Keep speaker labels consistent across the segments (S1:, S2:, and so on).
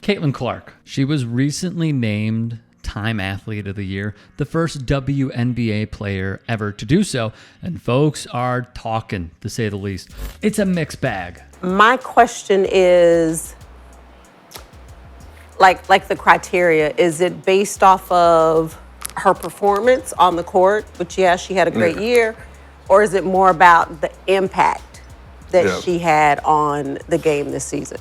S1: Caitlin Clark. She was recently named Time Athlete of the Year, the first WNBA player ever to do so, and folks are talking, to say the least. It's a mixed bag.
S2: My question is, like the criteria, is it based off of her performance on the court, which, yeah, she had a great year, or is it more about the impact that she had on the game this season?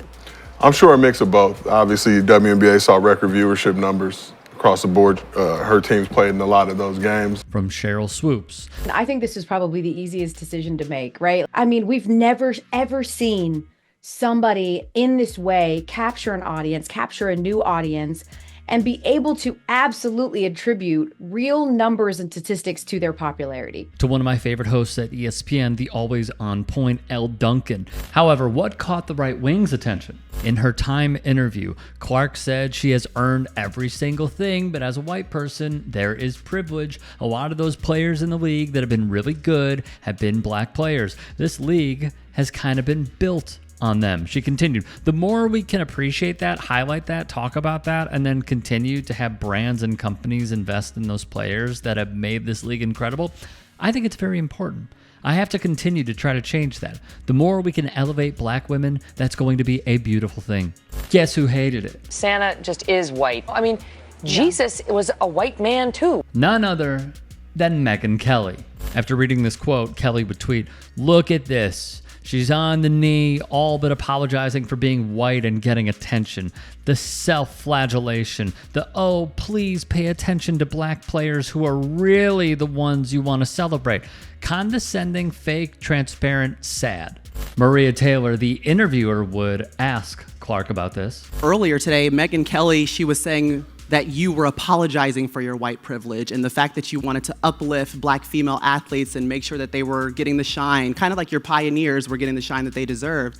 S3: I'm sure a mix of both. Obviously, WNBA saw record viewership numbers across the board. Her teams played in a lot of those games.
S1: From Cheryl Swoops.
S4: I think this is probably the easiest decision to make, right? I mean, we've never, ever seen somebody in this way capture an audience, capture a new audience, and be able to absolutely attribute real numbers and statistics to their popularity.
S1: To one of my favorite hosts at ESPN, the always on point Elle Duncan. However, what caught the right wing's attention? In her Time interview, Clark said she has earned every single thing, but as a white person, there is privilege. A lot of those players in the league that have been really good have been black players. This league has kind of been built on them. She continued, the more we can appreciate that, highlight that, talk about that, and then continue to have brands and companies invest in those players that have made this league incredible, I think it's very important. I have to continue to try to change that. The more we can elevate black women, that's going to be a beautiful thing. Guess who hated it?
S5: Santa just is white. I mean, Jesus was a white man too.
S1: None other than Megyn Kelly. After reading this quote, Kelly would tweet, "Look at this. She's on the knee, all but apologizing for being white and getting attention. The self-flagellation, the, oh, please pay attention to black players who are really the ones you want to celebrate. Condescending, fake, transparent, sad." Maria Taylor, the interviewer, would ask Clark about this.
S6: Earlier today, Megyn Kelly, she was saying that you were apologizing for your white privilege and the fact that you wanted to uplift black female athletes and make sure that they were getting the shine, kind of like your pioneers were getting the shine that they deserved.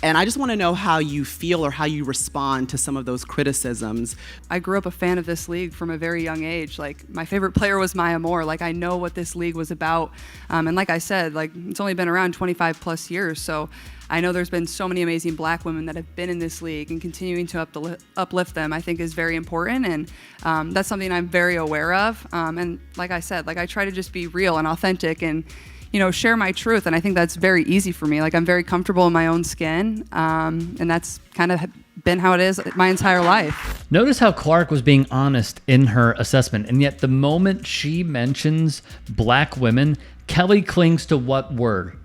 S6: And I just want to know how you feel or how you respond to some of those criticisms.
S7: I grew up a fan of this league from a very young age. Like, my favorite player was Maya Moore. Like, I know what this league was about. And like I said, like, it's only been around 25 plus years. So I know there's been so many amazing black women that have been in this league, and continuing to uplift them, I think, is very important. And that's something I'm very aware of. And like I said, like, I try to just be real and authentic and, you know, share my truth. And I think that's very easy for me. Like, I'm very comfortable in my own skin. And that's kind of been how it is my entire life.
S1: Notice how Clark was being honest in her assessment. And yet the moment she mentions black women, Kelly clings to what word?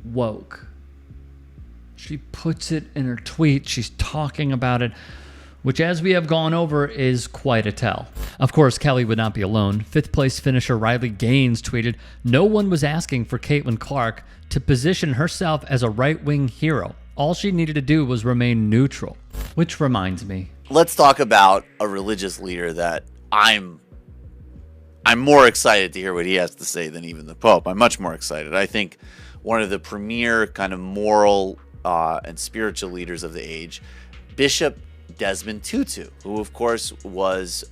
S1: Woke. She puts it in her tweet. She's talking about it, which, as we have gone over, is quite a tell. Of course, Kelly would not be alone. Fifth place finisher Riley Gaines tweeted, "No one was asking for Caitlin Clark to position herself as a right-wing hero. All she needed to do was remain neutral." Which reminds me.
S8: Let's talk about a religious leader that I'm more excited to hear what he has to say than even the Pope. I'm much more excited. I think one of the premier kind of moral and spiritual leaders of the age, Bishop Desmond Tutu, who of course was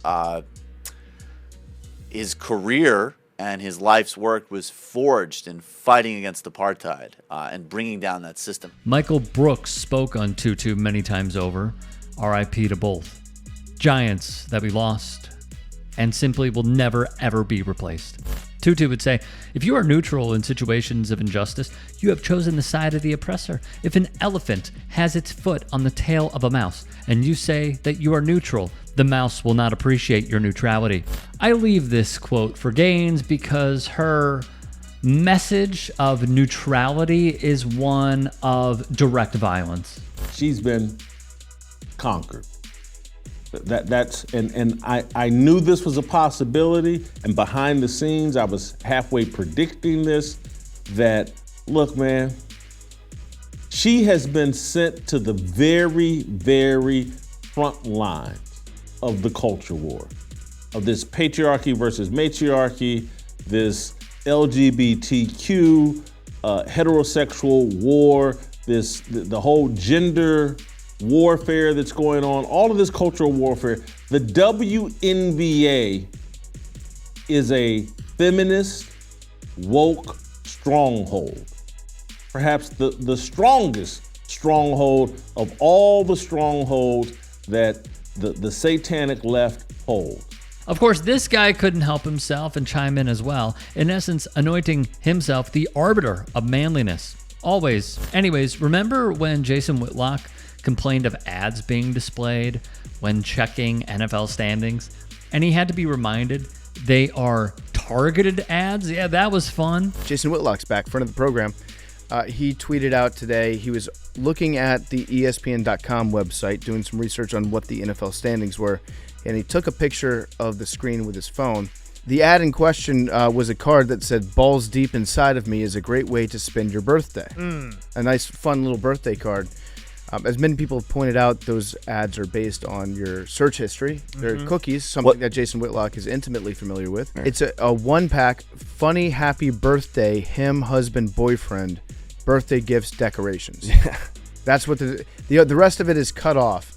S8: his career and his life's work was forged in fighting against apartheid and bringing down that system.
S1: Michael Brooks spoke on Tutu many times over. R.I.P. to both. Giants that we lost and simply will never ever be replaced. Tutu would say, "If you are neutral in situations of injustice, you have chosen the side of the oppressor. If an elephant has its foot on the tail of a mouse, and you say that you are neutral, the mouse will not appreciate your neutrality." I leave this quote for Gaines because her message of neutrality is one of direct violence.
S9: She's been conquered. I knew this was a possibility, and behind the scenes I was halfway predicting this, that look, man, she has been sent to the very, very front lines of the culture war, of this patriarchy versus matriarchy, this LGBTQ heterosexual war, the whole gender warfare that's going on, all of this cultural warfare. The WNBA is a feminist, woke stronghold. Perhaps the strongest stronghold of all the strongholds that the satanic left holds.
S1: Of course, this guy couldn't help himself and chime in as well, in essence, anointing himself the arbiter of manliness. Always. Anyways, remember when Jason Whitlock complained of ads being displayed when checking NFL standings? And he had to be reminded they are targeted ads? Yeah, that was fun.
S10: Jason Whitlock's back, friend of the program. He tweeted out today he was looking at the ESPN.com website, doing some research on what the NFL standings were, and he took a picture of the screen with his phone. The ad in question was a card that said, "Balls deep inside of me is a great way to spend your birthday." A nice, fun little birthday card. As many people have pointed out, those ads are based on your search history. They're cookies, something that Jason Whitlock is intimately familiar with. It's a one-pack, funny, happy birthday, him, husband, boyfriend, birthday gifts, decorations. That's what the rest of it is cut off.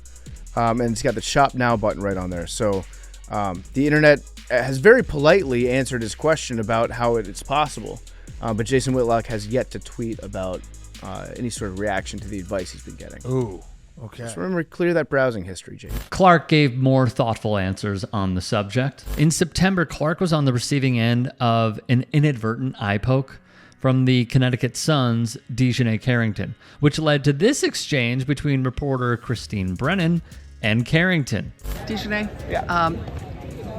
S10: And it's got the Shop Now button right on there. So the internet has very politely answered his question about how it's possible. But Jason Whitlock has yet to tweet about any sort of reaction to the advice he's been getting.
S11: Ooh, okay.
S10: Just remember, clear that browsing history, Jake.
S1: Clark gave more thoughtful answers on the subject. In September, Clark was on the receiving end of an inadvertent eye poke from the Connecticut Sun's Dejanay Carrington, which led to this exchange between reporter Christine Brennan and Carrington.
S12: Dejanay,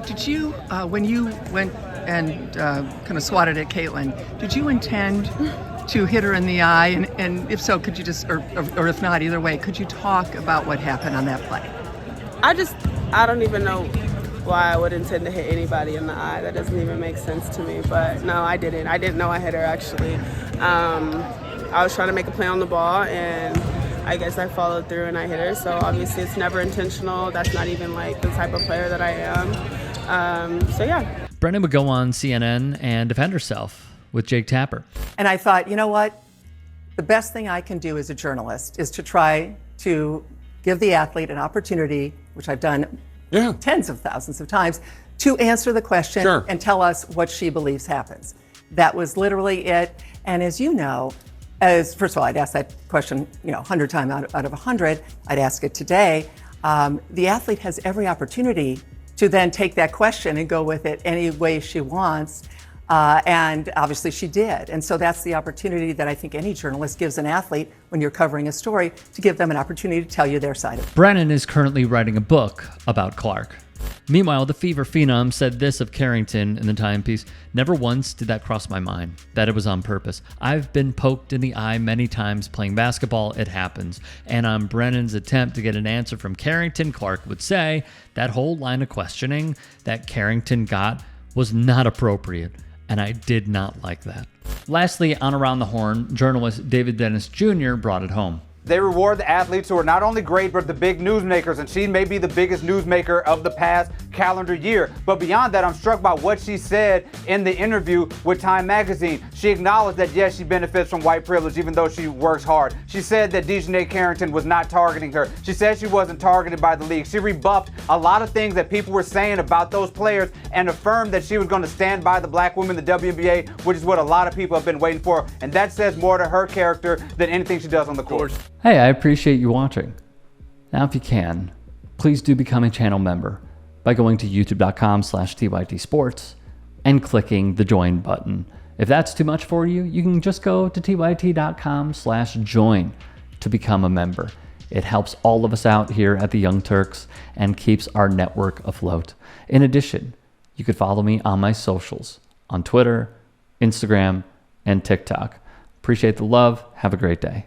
S12: did you, when you went and kind of swatted at Caitlin, did you intend to hit her in the eye? And if so, could you just, or if not, either way, could you talk about what happened on that play?
S13: I don't even know why I would intend to hit anybody in the eye. That doesn't even make sense to me. But no, I didn't. I didn't know I hit her, actually. I was trying to make a play on the ball, and I guess I followed through and I hit her. So obviously it's never intentional. That's not even like the type of player that I am. So yeah.
S1: Brennan would go on CNN and defend herself with Jake Tapper.
S12: And I thought, you know what? The best thing I can do as a journalist is to try to give the athlete an opportunity, which I've done tens of thousands of times, to answer the question and tell us what she believes happens. That was literally it. And as you know, first of all, I'd ask that question, 100 times out of 100. I'd ask it today. The athlete has every opportunity to then take that question and go with it any way she wants. And obviously she did. And so that's the opportunity that I think any journalist gives an athlete when you're covering a story, to give them an opportunity to tell you their side of it.
S1: Brennan is currently writing a book about Clark. Meanwhile, the Fever Phenom said this of Carrington in the timepiece: "Never once did that cross my mind, that it was on purpose. I've been poked in the eye many times playing basketball. It happens." And on Brennan's attempt to get an answer from Carrington, Clark would say that whole line of questioning that Carrington got was not appropriate, and I did not like that. Lastly, on Around the Horn, journalist David Dennis Jr. brought it home.
S14: They reward the athletes who are not only great, but the big newsmakers, and she may be the biggest newsmaker of the past calendar year. But beyond that, I'm struck by what she said in the interview with Time Magazine. She acknowledged that, yes, she benefits from white privilege, even though she works hard. She said that Dejanay Carrington was not targeting her. She said she wasn't targeted by the league. She rebuffed a lot of things that people were saying about those players and affirmed that she was going to stand by the black women, the WNBA, which is what a lot of people have been waiting for. And that says more to her character than anything she does on the court.
S1: Hey, I appreciate you watching. Now, if you can, please do become a channel member by going to youtube.com/TYT Sports and clicking the join button. If that's too much for you, you can just go to tyt.com/join to become a member. It helps all of us out here at the Young Turks and keeps our network afloat. In addition, you could follow me on my socials on Twitter, Instagram, and TikTok. Appreciate the love. Have a great day.